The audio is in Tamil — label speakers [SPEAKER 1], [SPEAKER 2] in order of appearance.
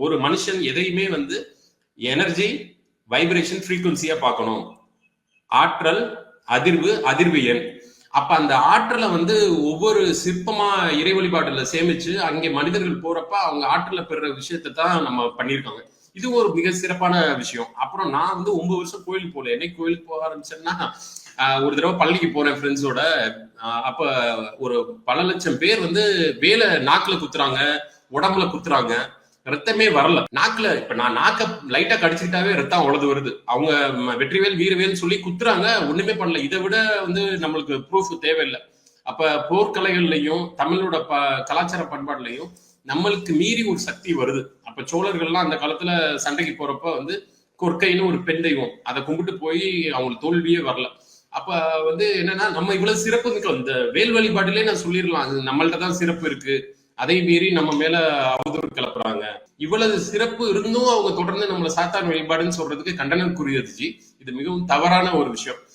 [SPEAKER 1] ஒரு மனுஷன் எதையுமே எனர்ஜி, வைப்ரேஷன், ஃப்ரீக்குவன்சியா பார்க்கணும். ஆற்றல், அதிர்வு, அதிர்வு எண். அப்ப அந்த ஆற்றலை ஒவ்வொரு சிற்பமா இறை வழிபாட்டுல சேமிச்சு அங்கே மனிதர்கள் போறப்ப அவங்க ஆற்றலை பெறுற விஷயத்தை தான் நம்ம பண்ணியிருக்காங்க. இது ஒரு மிக சிறப்பான விஷயம். அப்புறம் நான் 9 வருஷம் கோயிலுக்கு போல. என்னைக்கு கோயிலுக்கு போக ஆரம்பிச்சேன்னா, ஒரு தடவை பள்ளிக்கு போறேன் ஃப்ரெண்ட்ஸோட. அப்ப ஒரு பல லட்சம் பேர் வேலை நாக்குல குத்துறாங்க, உடம்புல குத்துறாங்க. ரத்தமே வரல நாக்குல. இப்ப நான் நாக்க லைட்டா கடிச்சுக்கிட்டாவே ரத்தம் அவ்வளவு வருது. அவங்க வெற்றிவேல் வீரவேல் சொல்லி குத்துறாங்க, ஒண்ணுமே பண்ணல. இதை விட நம்மளுக்கு ப்ரூஃப் தேவையில்லை. அப்ப போர்க்கலைகள்லையும் தமிழோட கலாச்சார பண்பாடுலையும் நம்மளுக்கு மீறி ஒரு சக்தி வருது. அப்ப சோழர்கள்லாம் அந்த காலத்துல சண்டைக்கு போறப்ப கொற்கைன்னு ஒரு பெண் தெய்வம், அதை கும்பிட்டு போய் அவங்களுக்கு தோல்வியே வரல. அப்ப என்னன்னா, நம்ம இவ்வளவு சிறப்பு இந்த வேல் வழிபாட்டிலே நான் சொல்லிடலாம், அது நம்மள்ட்ட தான் சிறப்பு இருக்கு, அதை மீறி நம்ம மேல அவதூறு கிளப்புறாங்க. இவ்வளவு சிறப்பு இருந்தும் அவங்க தொடர்ந்து நம்மள சாத்தான் வழிபாடுன்னு சொல்றதுக்கு கண்டனக்குரியது ஜி. இது மிகவும் தவறான ஒரு விஷயம்.